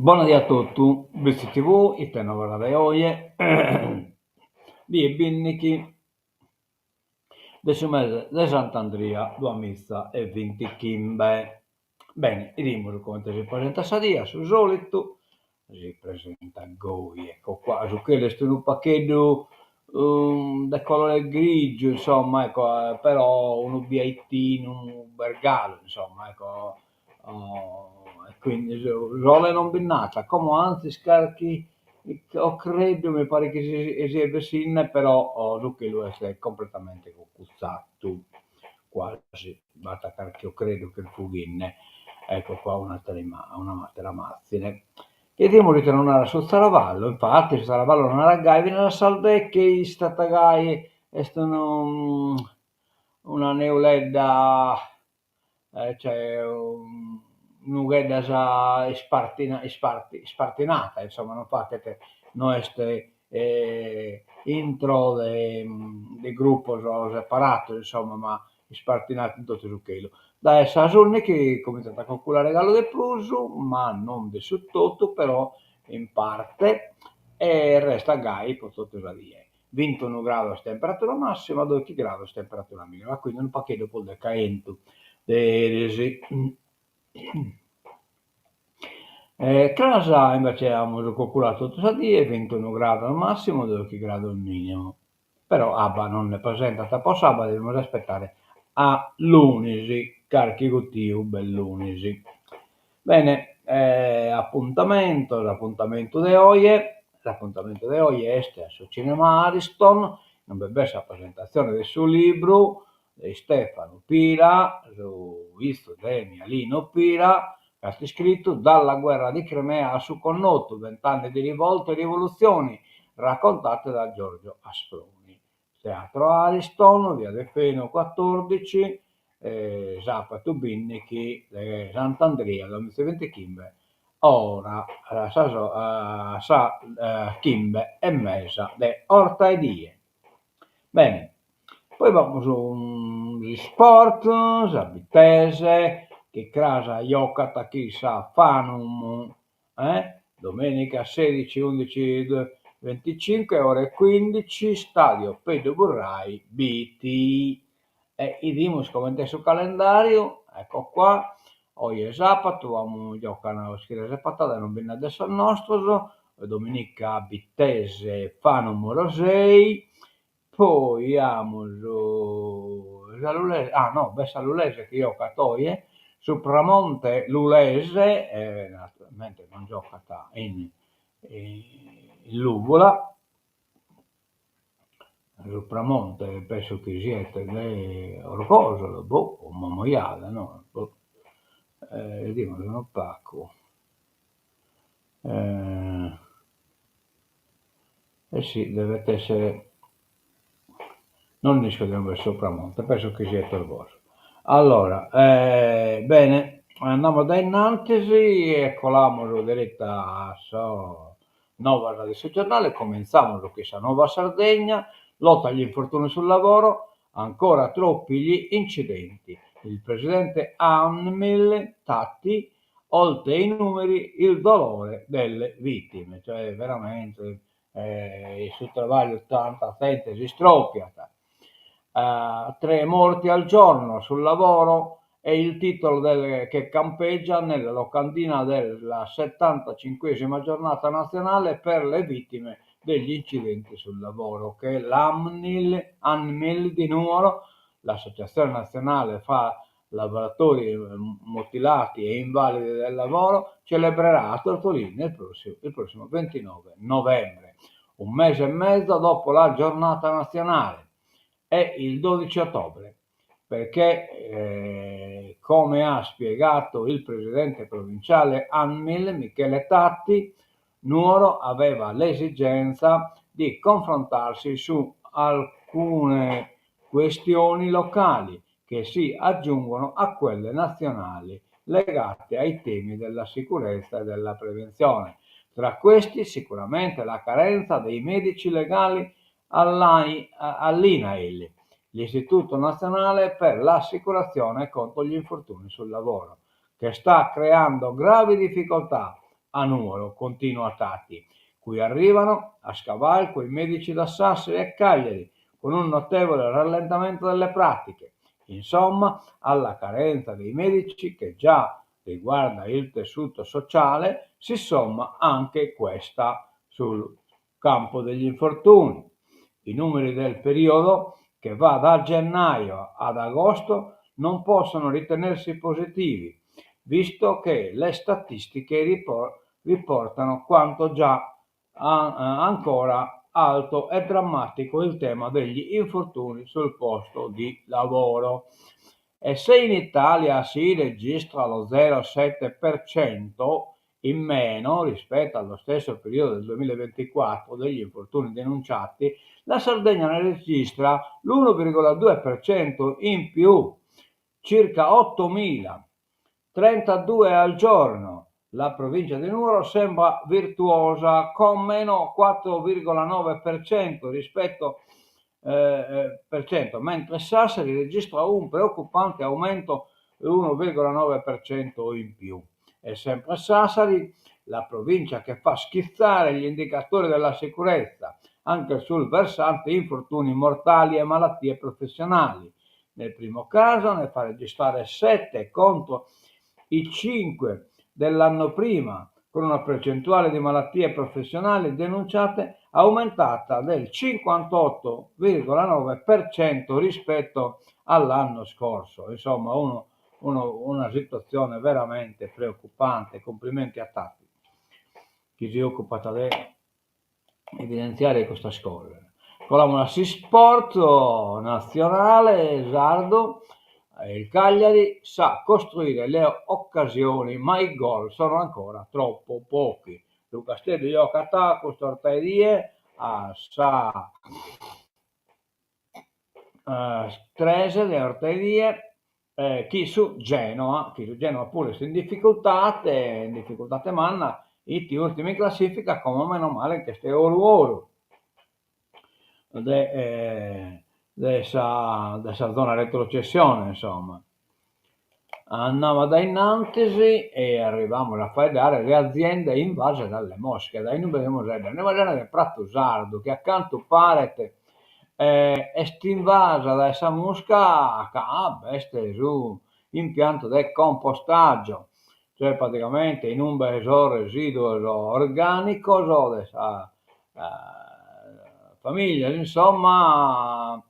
Buonasera a tutti, visto TV, il tenore da oie, di Binniki, del mese di Sant'Andrea, due missa e 20 chimbe. Bene, vediamo come si presenta Sadia, sul solito, si presenta Goi, ecco qua, su quello è un pacchetto da colore grigio, insomma, ecco, però un ubiettino, un bergalo, insomma, ecco, e quindi Role non binnata, come anzi scarchi, ho credo, mi pare che si eserve sinne, però su che lo è completamente cocuzzato, quasi, basta che io credo che il fughinne, ecco qua una matera mazzine. E Timo ritornare su Saravallo, infatti Saravallo non era gai, viene la salde che è stata gai, è stato una neuledda, cioè un'ughedda già spartinata, insomma, non fate che non è intro del gruppo separato, insomma, ma spartinato in tutto su quello. Da essa giorni che cominciate a calcolare regalo del plus, ma non del su tutto, però in parte, e resta gai per tutto la via. 21 gradi temperatura massima, 12 gradi temperatura minima, quindi un pacchetto poi decaento. Sì. Casa invece abbiamo calcolato tutto di 21 gradi al massimo, 12 gradi al minimo. Però ABBA non ne presenta troppo sabato, dobbiamo aspettare a lunedì, carichi guttiu, bell'unisi. Bene, l'appuntamento di oggi è stesso Cinema Ariston, non bevesse la presentazione del suo libro di Stefano Pira, su visto di Alino Pira, che ha scritto Dalla guerra di Crimea su Connotto, 20 anni di rivolte e rivoluzioni, raccontate da Giorgio Asproni. Teatro Ariston, via De Feno 14, sabato Binnichi, Sant'Andrea, 2020 Kimbe, ora Kimbe e Mesa de Orta e Die. Bene, poi vamos gli sport, Sabitese, che casa giocata chissà Fanum, domenica 16, 11, 25 ore 15, stadio Pedro Burrai, BT. E idimos come sul calendario, ecco qua, oggi è sabato, vamo giocare a schiera zapatata, non viene adesso al nostro, domenica Bittese, Fanum Rosei, poi abbiamo Salulese, ah no, Salulese che gioca a Toie, Supramonte Lulese, naturalmente non gioca in Lugola, Supramonte penso che siete Orgosolo, boh, o Momoiale, no? Boh. Vediamo, sono Paco. Sì, dovete essere non discuteremo del Sopramonte, penso che sia il vostro. Allora, bene, andiamo da innanzi e colamo diretta a Nova Radio Giornale, cominciamo con questa Nuova Sardegna, lotta agli infortuni sul lavoro, ancora troppi gli incidenti. Il presidente Anmil Tatti, oltre i numeri, il dolore delle vittime, cioè veramente il suo travaglio tanta gente si stroppia. 3 morti al giorno sul lavoro è il titolo che campeggia nella locandina della 75esima giornata nazionale per le vittime degli incidenti sul lavoro, che l'ANMIL di Nuoro, l'Associazione Nazionale fa lavoratori mutilati e invalidi del lavoro, celebrerà a Tortolini il prossimo 29 novembre, un mese e mezzo dopo la giornata nazionale. È il 12 ottobre, perché come ha spiegato il presidente provinciale ANMIL Michele Tatti, Nuoro aveva l'esigenza di confrontarsi su alcune questioni locali che si aggiungono a quelle nazionali legate ai temi della sicurezza e della prevenzione. Tra questi sicuramente la carenza dei medici legali all'INAIL, l'Istituto Nazionale per l'Assicurazione contro gli infortuni sul lavoro, che sta creando gravi difficoltà a Nuoro, continua Tati, cui arrivano a scavalco i medici da Sassari e Cagliari, con un notevole rallentamento delle pratiche. Insomma, alla carenza dei medici, che già riguarda il tessuto sociale, si somma anche questa sul campo degli infortuni. I numeri del periodo, che va da gennaio ad agosto, non possono ritenersi positivi, visto che le statistiche riportano quanto già ancora alto e drammatico il tema degli infortuni sul posto di lavoro. E se in Italia si registra lo 0,7% in meno rispetto allo stesso periodo del 2024 degli infortuni denunciati, la Sardegna ne registra l'1,2% in più, circa 8.000, 32 al giorno. La provincia di Nuoro sembra virtuosa, con meno 4,9% rispetto mentre Sassari registra un preoccupante aumento di 1,9% in più. È sempre Sassari la provincia che fa schizzare gli indicatori della sicurezza, anche sul versante infortuni mortali e malattie professionali. Nel primo caso ne fa registrare 7 contro i 5 dell'anno prima, con una percentuale di malattie professionali denunciate aumentata del 58,9% rispetto all'anno scorso. Insomma, una situazione veramente preoccupante. Complimenti a Tati, chi si occupa di evidenziare questa scuola. Con la Sport nazionale sardo, il Cagliari sa costruire le occasioni, ma i gol sono ancora troppo pochi. Luca Stedi gioca a questo ortaidie a sa Strese le ortaidie, chi su Genoa pure sta in difficoltà manna i ultimi in classifica, come meno male che stai oro dessa zona retrocessione, insomma. Andiamo da innantesi e arriviamo a fare le aziende invase dalle mosche. Dai non vediamo andiamo a vedere del Prato Sardo, che accanto Parete è stinvasa da essa mosca a bestia su impianto del compostaggio, cioè praticamente in un beso residuo organico dessa famiglia, insomma,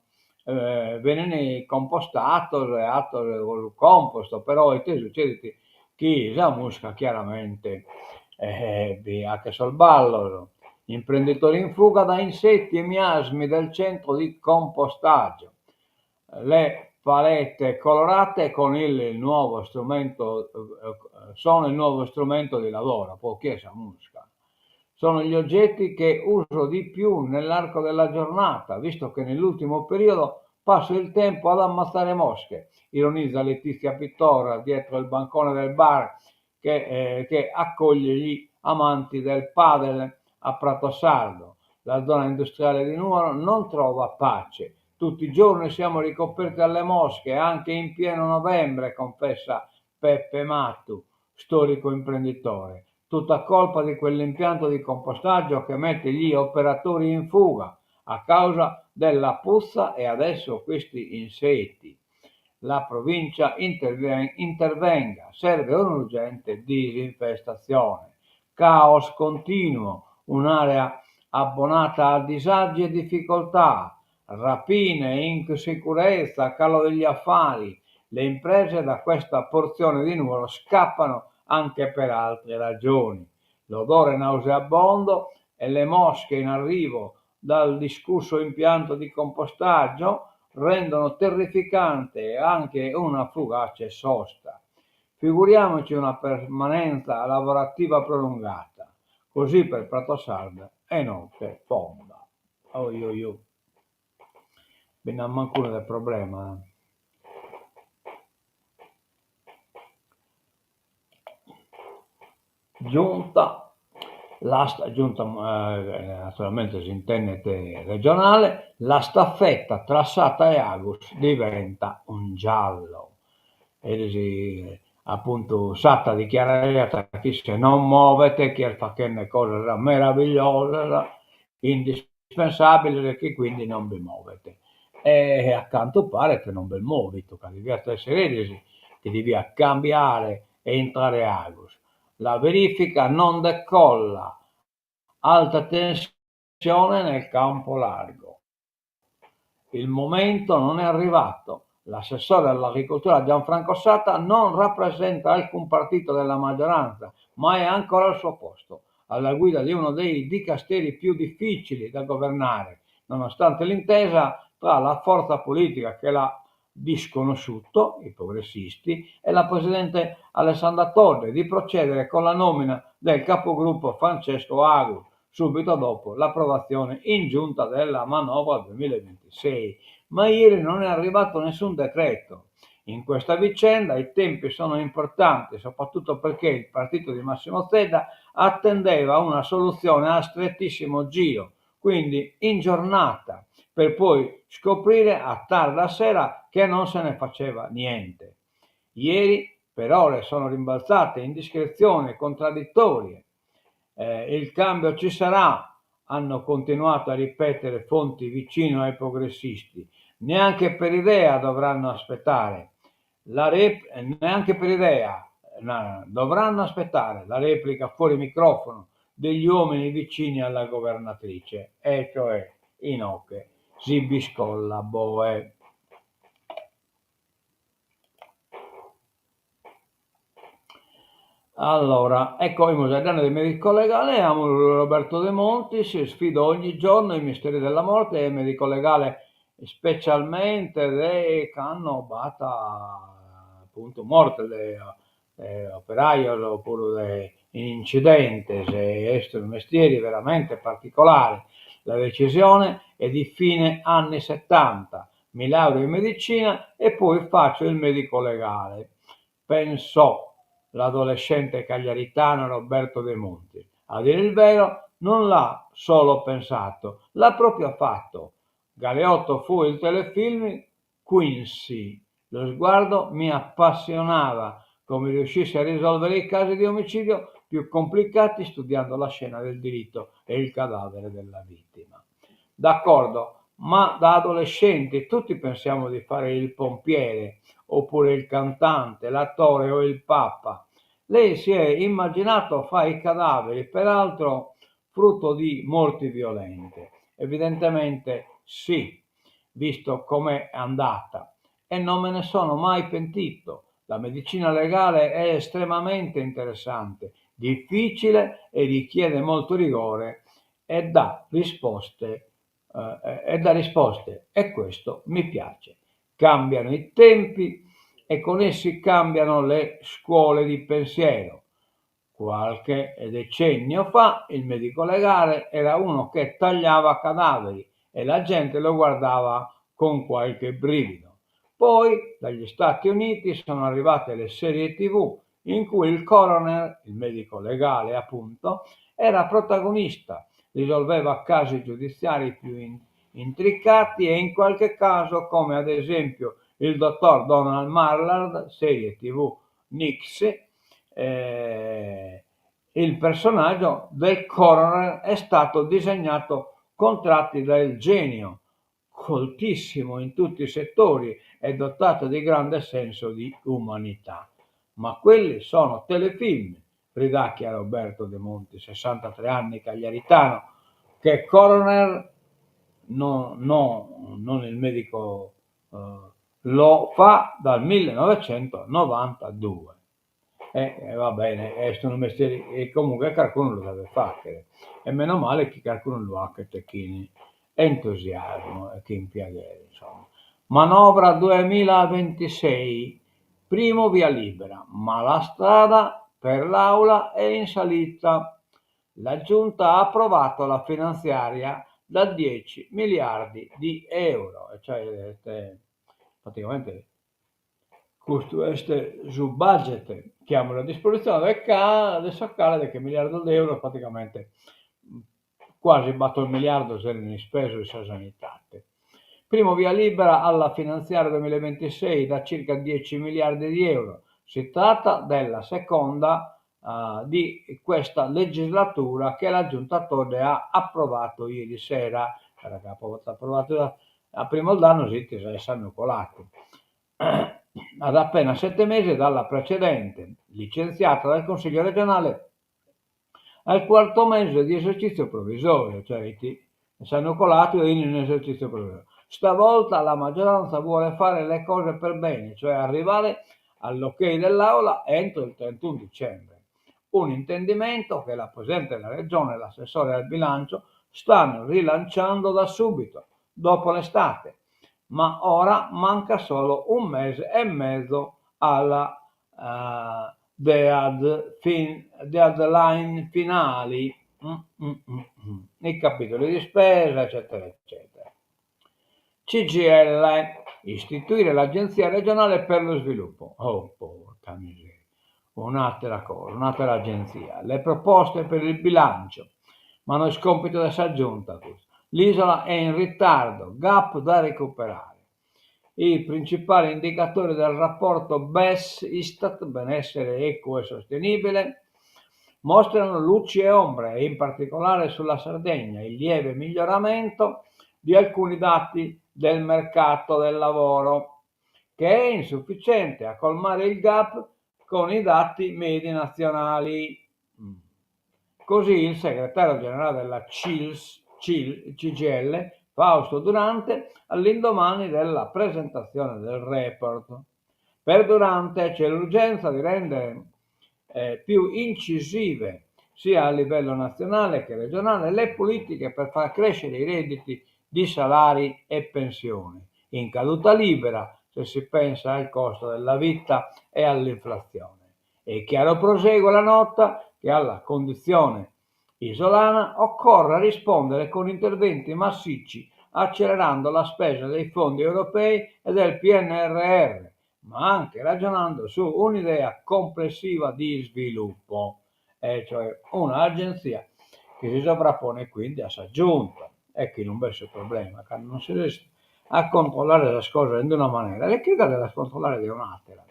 viene compostato, reatto col composto, però succede che la musca chiaramente anche sul ballo. Imprenditori in fuga da insetti e miasmi del centro di compostaggio. Le palette colorate con il nuovo strumento sono il nuovo strumento di lavoro, poiché sa musca. Sono gli oggetti che uso di più nell'arco della giornata, visto che nell'ultimo periodo passo il tempo ad ammazzare mosche, ironizza Letizia Pittora dietro il bancone del bar che accoglie gli amanti del padel a Prato Sardo. La zona industriale di Nuoro non trova pace. Tutti i giorni siamo ricoperti dalle mosche, anche in pieno novembre, confessa Peppe Mattu, storico imprenditore. Tutta colpa di quell'impianto di compostaggio che mette gli operatori in fuga a causa della puzza e adesso questi insetti. La provincia intervenga, serve un'urgente disinfestazione. Caos continuo, un'area abbonata a disagi e difficoltà, rapine, insicurezza, calo degli affari. Le imprese da questa porzione di Nuoro scappano anche per altre ragioni. L'odore nauseabondo e le mosche in arrivo dal discusso impianto di compostaggio rendono terrificante anche una fugace sosta. Figuriamoci una permanenza lavorativa prolungata, così per Prato Sardo e notte fonda. Ben a mancuna del problema. Giunta naturalmente si intende regionale, la staffetta tra Sata e Agus diventa un giallo. appunto stata dichiarata che se non muovete, che fa che una cosa meravigliosa, indispensabile, che quindi non vi muovete. E a quanto pare che non vi muovi, tocca devi essere che devi cambiare e entrare Agus. La verifica non decolla, alta tensione nel campo largo. Il momento non è arrivato. L'assessore all'agricoltura Gianfranco Sata non rappresenta alcun partito della maggioranza, ma è ancora al suo posto, alla guida di uno dei dicasteri più difficili da governare, nonostante l'intesa tra la forza politica che l'ha disconosciuto, i progressisti, e la presidente Alessandra Torre di procedere con la nomina del capogruppo Francesco Agu, subito dopo l'approvazione in giunta della manovra 2026. Ma ieri non è arrivato nessun decreto. In questa vicenda i tempi sono importanti, soprattutto perché il partito di Massimo Zedda attendeva una soluzione a strettissimo giro, quindi in giornata, per poi scoprire a tarda sera che non se ne faceva niente. Ieri però le sono rimbalzate indiscrezioni contraddittorie. Il cambio ci sarà, hanno continuato a ripetere fonti vicine ai progressisti. Neanche per idea dovranno aspettare. Neanche per idea dovranno aspettare la replica fuori microfono degli uomini vicini alla governatrice, e cioè Inoche, Sibiscolla, Boe. Allora, ecco il Museo dei medico legale, amo Roberto De Monti, si sfida ogni giorno i misteri della morte e il medico legale specialmente le che hanno bata appunto morte de operaio oppure in incidente, se è un mestiere veramente particolare. La decisione è di fine anni 70, mi laureo in medicina e poi faccio il medico legale. Pensò l'adolescente cagliaritano Roberto De Monti. A dire il vero, non l'ha solo pensato, l'ha proprio fatto. Galeotto fu il telefilm Quincy. Lo sguardo mi appassionava, come riuscisse a risolvere i casi di omicidio più complicati studiando la scena del delitto e il cadavere della vittima. D'accordo, ma da adolescenti tutti pensiamo di fare il pompiere, oppure il cantante, l'attore o il papa. Lei si è immaginato fa i cadaveri, peraltro frutto di morti violente. Evidentemente sì, visto com'è andata. E non me ne sono mai pentito. La medicina legale è estremamente interessante, difficile e richiede molto rigore e dà risposte e questo mi piace. Cambiano i tempi e con essi cambiano le scuole di pensiero. Qualche decennio fa il medico legale era uno che tagliava cadaveri e la gente lo guardava con qualche brivido. Poi dagli Stati Uniti sono arrivate le serie TV in cui il coroner, il medico legale appunto, era protagonista, risolveva casi giudiziari più intricati e in qualche caso, come ad esempio il dottor Donald Mallard, serie TV Nix, il personaggio del coroner è stato disegnato con tratti del genio, coltissimo in tutti i settori e dotato di grande senso di umanità. Ma quelli sono telefilm, ridacchia Roberto De Monti, 63 anni, cagliaritano, che coroner, non il medico, lo fa dal 1992. Va bene, sono mestieri e comunque qualcuno lo deve fare. E meno male che qualcuno lo ha che tecchini entusiasmo e che impieghi, insomma. Manovra 2026, primo via libera, ma la strada per l'Aula è in salita. La Giunta ha approvato la finanziaria da 10 miliardi di euro, cioè praticamente questo su budget che hanno a disposizione del Saccale di che miliardo di euro praticamente quasi batto il miliardo se ne speso di sanità. Primo via libera alla finanziaria 2026 da circa 10 miliardi di euro, Si tratta della seconda di questa legislatura che la Giunta Tode ha approvato ieri sera, era che ha approvato a primo danno zitti se sanno colati, ad appena 7 mesi dalla precedente, licenziata dal Consiglio regionale al quarto mese di esercizio provvisorio, cioè sanno colati in esercizio provvisorio. Stavolta la maggioranza vuole fare le cose per bene, cioè arrivare all'ok dell'Aula entro il 31 dicembre. Un intendimento che la Presidente della Regione e l'assessore al bilancio stanno rilanciando da subito, dopo l'estate, ma ora manca solo un mese e mezzo alla deadline finali, i capitoli di spesa, eccetera, eccetera. CGIL, istituire l'Agenzia regionale per lo sviluppo. Oh, porca miseria. Un'altra cosa, un'altra agenzia. Le proposte per il bilancio, ma non è scompito della giunta questo. L'isola è in ritardo, gap da recuperare. I principali indicatori del rapporto BES Istat, benessere equo e sostenibile, mostrano luci e ombre, in particolare sulla Sardegna, il lieve miglioramento di alcuni dati del mercato del lavoro, che è insufficiente a colmare il gap con i dati medi nazionali. Così il segretario generale della CGIL, Fausto Durante, all'indomani della presentazione del report. Per Durante c'è l'urgenza di rendere più incisive sia a livello nazionale che regionale le politiche per far crescere i redditi di salari e pensioni, in caduta libera se si pensa al costo della vita e all'inflazione. È chiaro, prosegue la nota, che alla condizione isolana occorre rispondere con interventi massicci, accelerando la spesa dei fondi europei e del PNRR, ma anche ragionando su un'idea complessiva di sviluppo, cioè un'agenzia che si sovrappone quindi a Giunta. E qui non c'è problema, che non si riesce a controllare le cose di una maniera, le chiede da controllare di un'altra.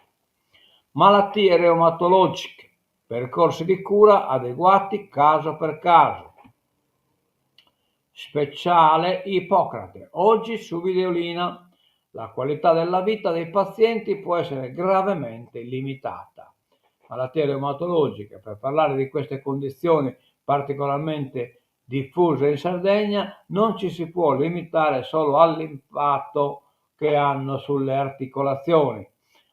Malattie reumatologiche, percorsi di cura adeguati caso per caso. Speciale Ippocrate, oggi su Videolina. La qualità della vita dei pazienti può essere gravemente limitata. Malattie reumatologiche, per parlare di queste condizioni particolarmente diffuse in Sardegna, non ci si può limitare solo all'impatto che hanno sulle articolazioni.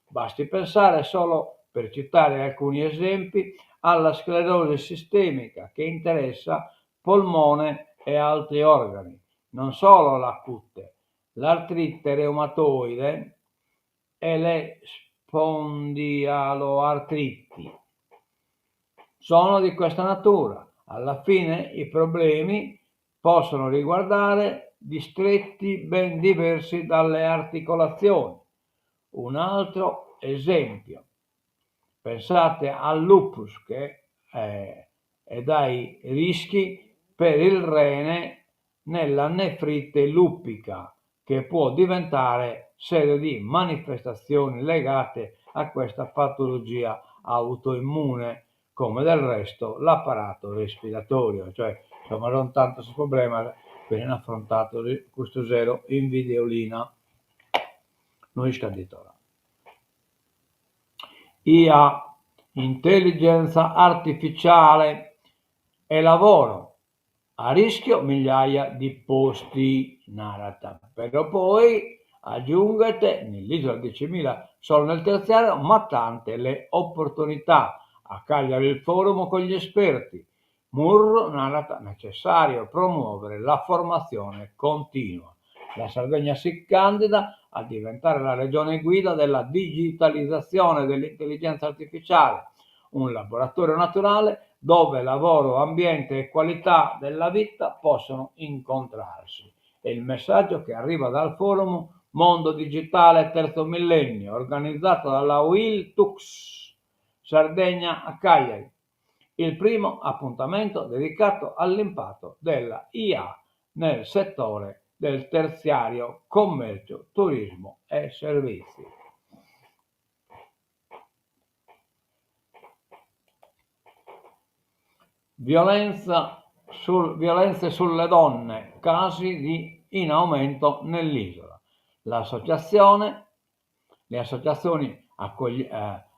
Basti pensare solo, per citare alcuni esempi, alla sclerosi sistemica che interessa polmone e altri organi, non solo la cute, l'artrite reumatoide e le spondialoartriti sono di questa natura. Alla fine i problemi possono riguardare distretti ben diversi dalle articolazioni. Un altro esempio, pensate al lupus, che è dai rischi per il rene nella nefrite luppica, che può diventare sede di manifestazioni legate a questa patologia autoimmune, come del resto l'apparato respiratorio. Cioè, insomma, non tanto questo problema viene affrontato questo zero in Videolina. Noi scanditora. IA, intelligenza artificiale e lavoro. A rischio migliaia di posti, narrata. Però poi aggiungete nell'isola 10.000 solo nel terziario, ma tante le opportunità. A Cagliari il forum con gli esperti. Murro narrata necessario promuovere la formazione continua. La Sardegna si candida a diventare la regione guida della digitalizzazione dell'intelligenza artificiale, un laboratorio naturale dove lavoro, ambiente e qualità della vita possono incontrarsi. È il messaggio che arriva dal forum Mondo Digitale Terzo Millennio, organizzato dalla UIL Tux Sardegna a Cagliari. Il primo appuntamento dedicato all'impatto della IA nel settore del terziario, commercio, turismo e servizi. violenze sulle donne, casi in aumento nell'isola. Le associazioni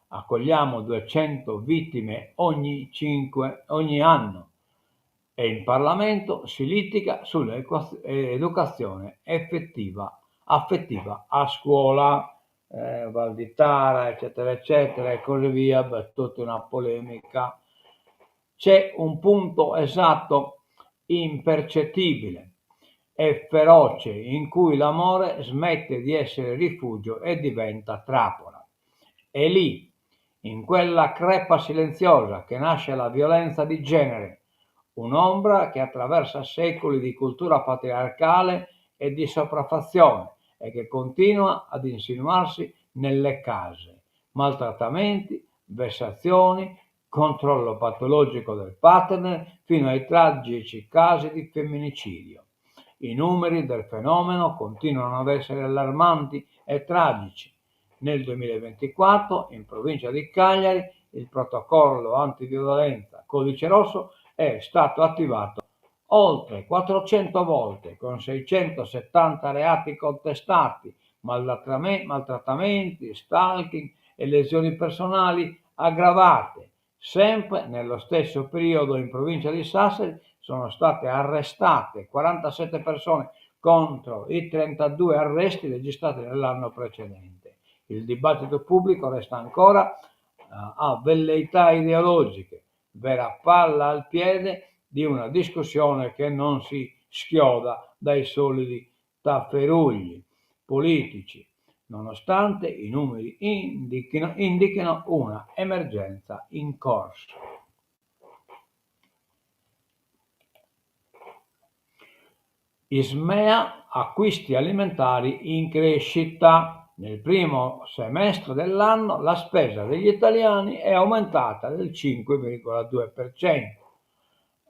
accogliamo 200 vittime ogni anno e in Parlamento si litiga sull'educazione affettiva a scuola, Valditara, eccetera, eccetera, e così via, tutta una polemica. C'è un punto esatto, impercettibile e feroce, in cui l'amore smette di essere rifugio e diventa trappola. È lì, in quella crepa silenziosa, che nasce la violenza di genere, un'ombra che attraversa secoli di cultura patriarcale e di sopraffazione e che continua ad insinuarsi nelle case. Maltrattamenti, vessazioni, controllo patologico del partner, fino ai tragici casi di femminicidio. I numeri del fenomeno continuano ad essere allarmanti e tragici. Nel 2024, in provincia di Cagliari, il protocollo antiviolenza Codice Rosso è stato attivato oltre 400 volte, con 670 reati contestati, maltrattamenti, stalking e lesioni personali aggravate. Sempre nello stesso periodo in provincia di Sassari sono state arrestate 47 persone contro i 32 arresti registrati nell'anno precedente. Il dibattito pubblico resta ancora a velleità ideologiche, vera palla al piede di una discussione che non si schioda dai soliti tafferugli politici, nonostante i numeri indichino una emergenza in corso. Ismea, acquisti alimentari in crescita. Nel primo semestre dell'anno la spesa degli italiani è aumentata del 5,2%.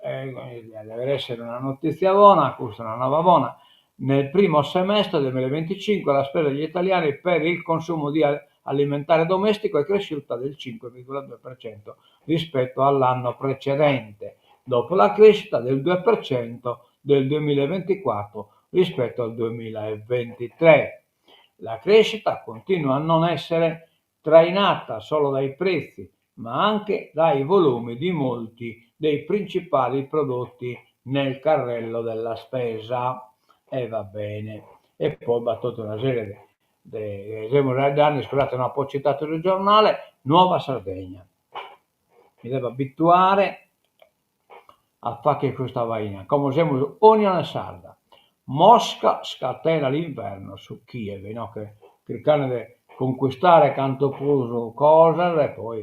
Deve essere una notizia buona, questa è una nuova buona. Nel primo semestre del 2025 la spesa degli italiani per il consumo di alimentare domestico è cresciuta del 5,2% rispetto all'anno precedente, dopo la crescita del 2% del 2024 rispetto al 2023. La crescita continua a non essere trainata solo dai prezzi, ma anche dai volumi di molti dei principali prodotti nel carrello della spesa. E va bene. E poi tutta una serie di esempi danni, scusate, non ho citato il giornale, Nuova Sardegna. Mi devo abituare a fare che questa vaina. Come siamo Unione Sarda. Mosca scatena l'inverno su Kiev, no? Che cercano di conquistare canto puso cose e poi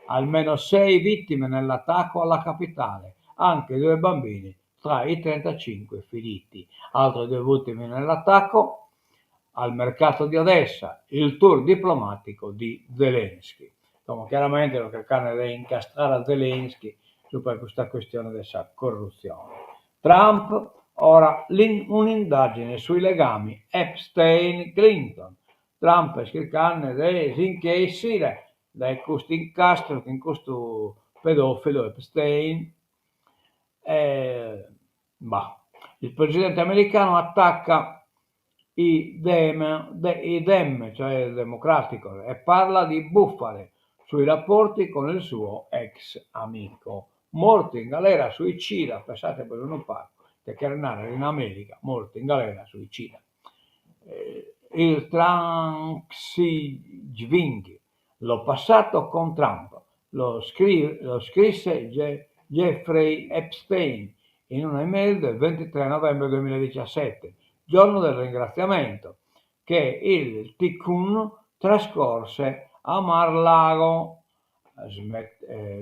almeno 6 vittime nell'attacco alla capitale, anche 2 bambini tra i 35 feriti. Altre 2 vittime nell'attacco al mercato di Odessa, il tour diplomatico di Zelensky. Insomma, chiaramente lo cercano di incastrare a Zelensky su per questa questione della corruzione. Trump, ora un'indagine sui legami Epstein-Clinton. Trump cercando di inchiestare da questo incastro, in questo pedofilo Epstein. Il presidente americano attacca i Dem, cioè il democratico, e parla di bufale sui rapporti con il suo ex amico. Morto in galera suicida, pensate per un parco, chiacchierare in America, morto in galera suicida. Il Thanksgiving l'ho passato con Trump, lo scrisse Jeffrey Epstein in una email del 23 novembre 2017, giorno del ringraziamento, che il Tikkun trascorse a Mar-Lago,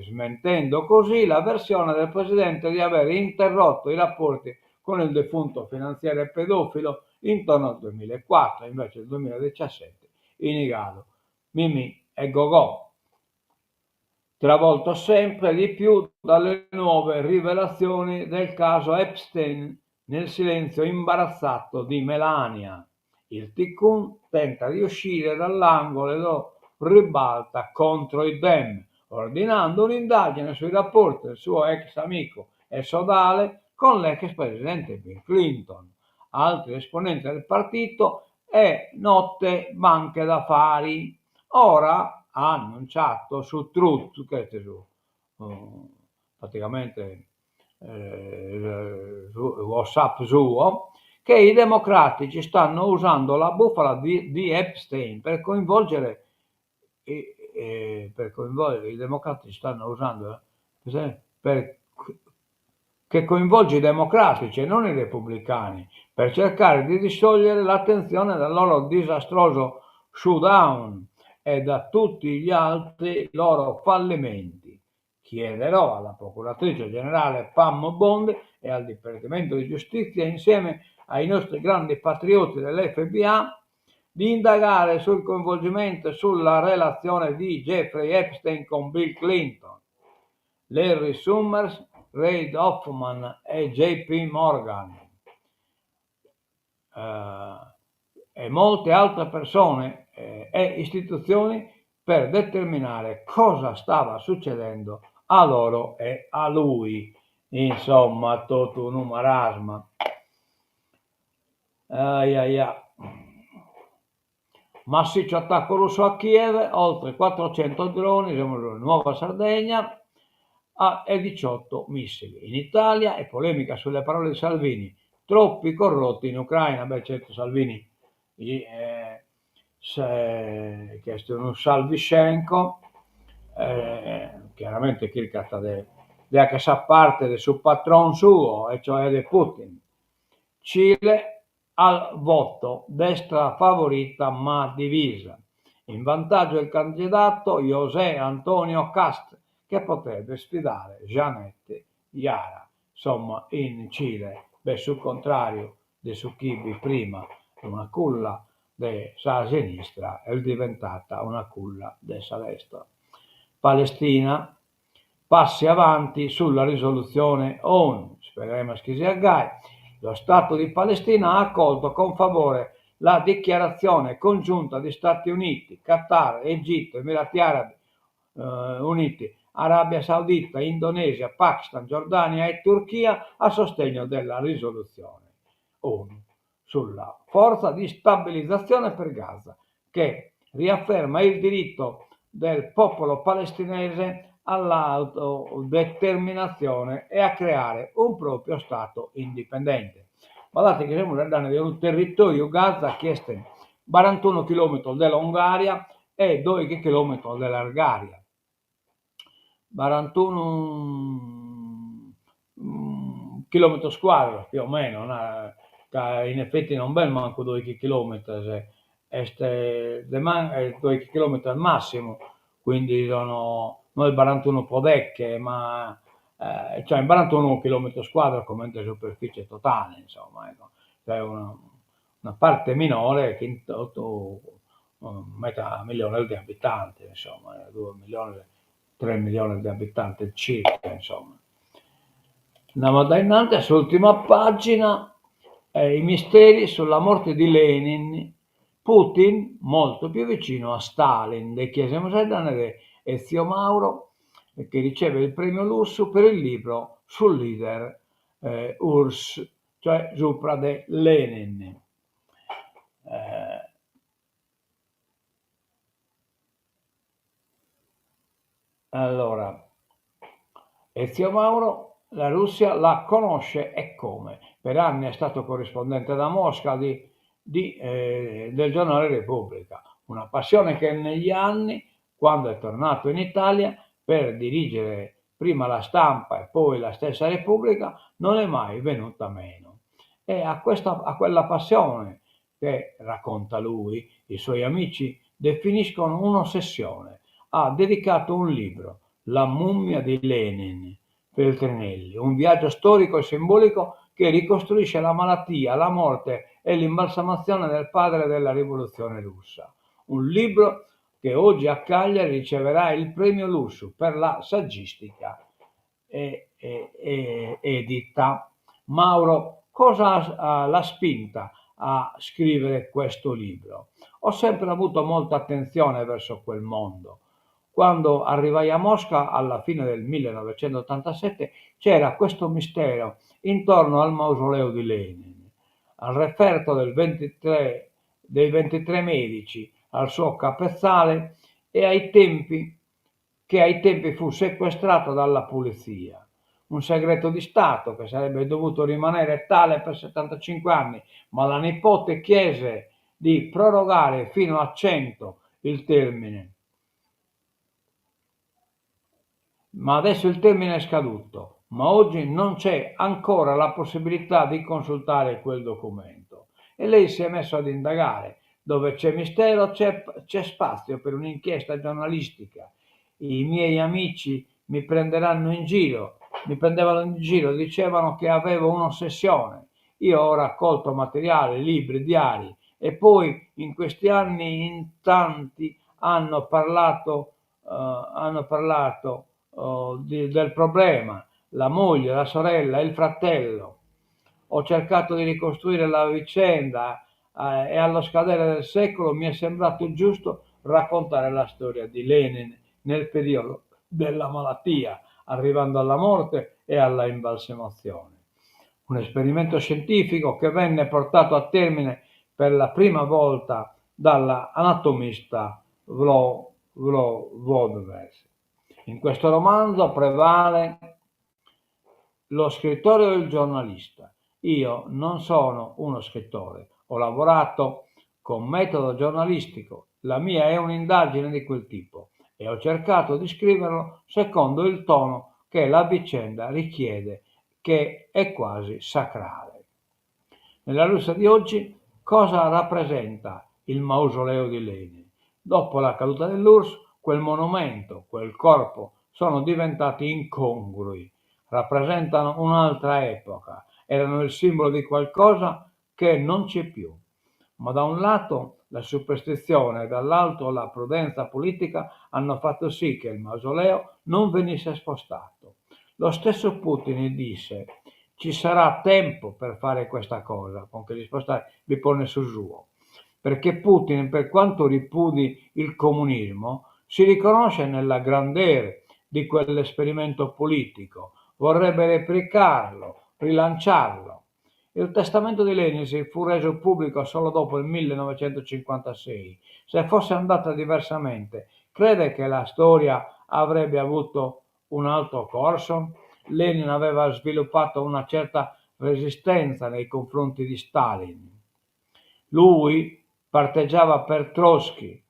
smentendo così la versione del presidente di aver interrotto i rapporti con il defunto finanziere pedofilo intorno al 2004, invece del 2017 inigato Mimì e Gogò, travolto sempre di più dalle nuove rivelazioni del caso Epstein nel silenzio imbarazzato di Melania. Il Tikkun tenta di uscire dall'angolo e lo ribalta contro i Dem, ordinando un'indagine sui rapporti del suo ex amico e sodale con l'ex presidente Bill Clinton, altri esponenti del partito e note banche d'affari. Ora ha annunciato su Truth, che è praticamente WhatsApp suo, che i democratici stanno usando la bufala di Epstein per coinvolgere i democratici stanno usando che coinvolge i democratici e non i repubblicani per cercare di distogliere l'attenzione dal loro disastroso showdown e da tutti gli altri loro fallimenti. Chiederò alla procuratrice generale Pam Bond e al Dipartimento di Giustizia, insieme ai nostri grandi patrioti dell'FBI, di indagare sul coinvolgimento e sulla relazione di Jeffrey Epstein con Bill Clinton, Larry Summers, Reid Hoffman e JP Morgan e molte altre persone e istituzioni per determinare cosa stava succedendo a loro e a lui. Insomma, tutto un marasma. Massiccio attacco russo a Kiev, oltre 400 droni, siamo in Nuova Sardegna, e 18 missili. In Italia è polemica sulle parole di Salvini, troppi corrotti in Ucraina. Beh, certo, Salvini che è un Salviscenko, chiaramente Kirchhoff deve che sa parte del suo patron suo, e cioè di Putin. Cile al voto, destra favorita ma divisa. In vantaggio il candidato José Antonio Cast, che potrebbe sfidare Janette Yara. Insomma, in Cile, sul contrario di Suchibi prima, una culla della sinistra è diventata una culla della destra. Palestina, passi avanti sulla risoluzione ONU, speriamo che sia gai. Lo Stato di Palestina ha accolto con favore la dichiarazione congiunta di Stati Uniti, Qatar, Egitto, Emirati Arabi Uniti, Arabia Saudita, Indonesia, Pakistan, Giordania e Turchia a sostegno della risoluzione ONU sulla forza di stabilizzazione per Gaza, che riafferma il diritto del popolo palestinese all'autodeterminazione e a creare un proprio Stato indipendente. Guardate che siamo di un territorio Gaza che è 41 km dell'Ungaria e 2 km dell'Algaria. 41 km quadri più o meno, in effetti non ben manco 2 km, 2 km al massimo, quindi sono noi 41 podecche, ma cioè 41 km quadri come superficie totale, insomma, ecco. Cioè una parte minore che in tutto metà milione di abitanti, insomma, 2 milioni, 3 milioni di abitanti circa, insomma. Andiamo da innanzi, sull'ultima pagina, i misteri sulla morte di Lenin, Putin molto più vicino a Stalin, de chiesiamo sempre Ezio Mauro, che riceve il premio Lusso per il libro sul leader URSS, cioè Supra de Lenin. Allora, Ezio Mauro la Russia la conosce e come. Per anni è stato corrispondente da Mosca del giornale Repubblica, una passione che negli anni, quando è tornato in Italia per dirigere prima la Stampa e poi la stessa Repubblica, non è mai venuta meno. E a quella passione che, racconta lui, i suoi amici definiscono un'ossessione. Ha dedicato un libro, La mummia di Lenin, Feltrinelli, un viaggio storico e simbolico che ricostruisce la malattia, la morte e l'imbalsamazione del padre della rivoluzione russa. Un libro che oggi a Cagliari riceverà il premio Lusso per la saggistica edita. Mauro, cosa l'ha spinta a scrivere questo libro? Ho sempre avuto molta attenzione verso quel mondo. quando arrivai a Mosca alla fine del 1987 c'era questo mistero intorno al mausoleo di Lenin, al referto dei 23 medici, al suo capezzale e che ai tempi fu sequestrato dalla polizia. Un segreto di Stato che sarebbe dovuto rimanere tale per 75 anni, ma la nipote chiese di prorogare fino a 100 il termine. Ma adesso il termine è scaduto, ma oggi non c'è ancora la possibilità di consultare quel documento. E lei si è messo ad indagare. Dove c'è mistero c'è spazio per un'inchiesta giornalistica. I miei amici mi prendevano in giro, dicevano che avevo un'ossessione. Io ho raccolto materiale, libri, diari e poi in questi anni in tanti hanno parlato del problema, la moglie, la sorella, il fratello. Ho cercato di ricostruire la vicenda e allo scadere del secolo mi è sembrato giusto raccontare la storia di Lenin nel periodo della malattia, arrivando alla morte e alla imbalsamazione. Un esperimento scientifico che venne portato a termine per la prima volta dall'anatomista Wodewes. In questo romanzo prevale lo scrittore o il giornalista. Io non sono uno scrittore, ho lavorato con metodo giornalistico, la mia è un'indagine di quel tipo e ho cercato di scriverlo secondo il tono che la vicenda richiede, che è quasi sacrale. Nella Russia di oggi cosa rappresenta il mausoleo di Lenin? Dopo la caduta dell'URSS, quel monumento, quel corpo sono diventati incongrui, rappresentano un'altra epoca, erano il simbolo di qualcosa che non c'è più. Ma da un lato la superstizione e dall'altro la prudenza politica hanno fatto sì che il mausoleo non venisse spostato. Lo stesso Putin disse: ci sarà tempo per fare questa cosa, con che di spostare vi pone sul suo. Perché Putin, per quanto ripudi il comunismo, si riconosce nella grandezza di quell'esperimento politico, vorrebbe replicarlo, rilanciarlo. Il testamento di Lenin si fu reso pubblico solo dopo il 1956. Se fosse andata diversamente, crede che la storia avrebbe avuto un altro corso? Lenin aveva sviluppato una certa resistenza nei confronti di Stalin. Lui parteggiava per Trotsky,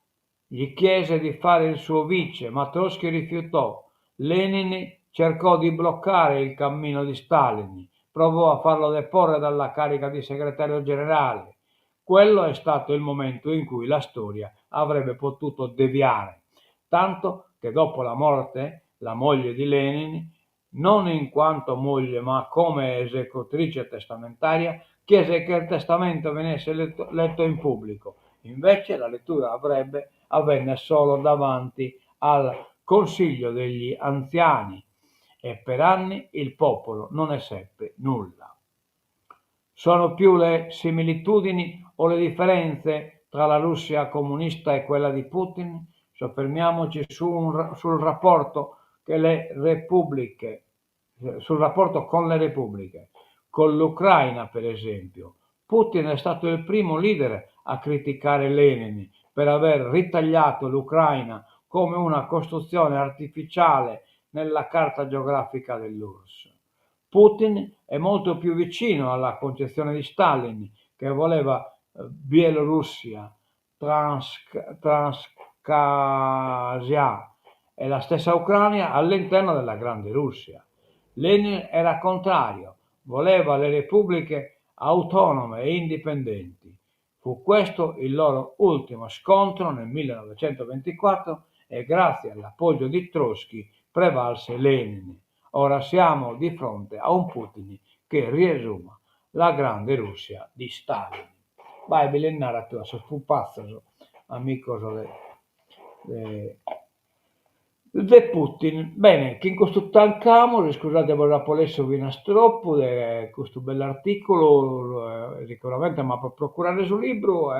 gli chiese di fare il suo vice, ma Trotsky rifiutò. Lenin cercò di bloccare il cammino di Stalin, provò a farlo deporre dalla carica di segretario generale. Quello è stato il momento in cui la storia avrebbe potuto deviare, tanto che dopo la morte la moglie di Lenin, non in quanto moglie ma come esecutrice testamentaria, chiese che il testamento venisse letto in pubblico. Invece la lettura avvenne solo davanti al Consiglio degli anziani e per anni il popolo non ne seppe nulla. Sono più le similitudini o le differenze tra la Russia comunista e quella di Putin? Soffermiamoci sul rapporto sul rapporto con le repubbliche. Con l'Ucraina, per esempio, Putin è stato il primo leader a criticare Lenin per aver ritagliato l'Ucraina come una costruzione artificiale nella carta geografica dell'URSS. Putin è molto più vicino alla concezione di Stalin, che voleva Bielorussia, Transcaucasia e la stessa Ucraina all'interno della Grande Russia. Lenin era contrario, voleva le repubbliche autonome e indipendenti. Fu questo il loro ultimo scontro nel 1924 e grazie all'appoggio di Trotsky prevalse Lenin. Ora siamo di fronte a un Putin che riesuma la grande Russia di Stalin. Vai, Bilennara, tu, se fu pazzo, amico de Putin. Bene, che in questo tancamo, scusate, vorrei polesse troppo di questo bell'articolo, sicuramente, ma per procurare sul libro,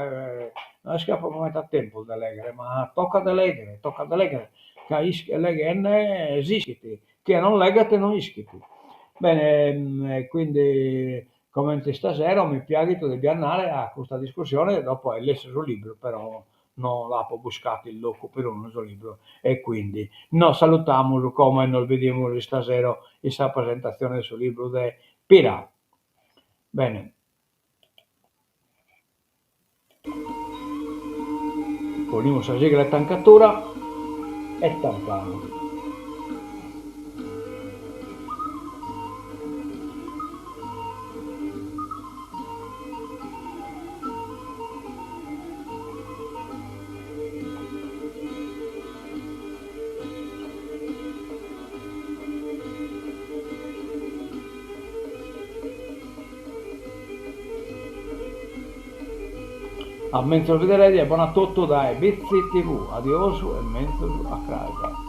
non scappa molto tempo da leggere, ma tocca da leggere, che leggere esisti, che non leggete non iscritti. Bene, quindi come stasera mi piace di andare a questa discussione e dopo hai letto sul libro, però non l'ho buscato il loco per un suo libro e quindi nos salutiamo come nos vediamo stasera in questa presentazione del suo libro di Pira. Bene. Ponemos a sigla de tancatura e tampamos. A mentre vedrete, buon a tutto da Bizzi TV. Adioso e mentre a casa.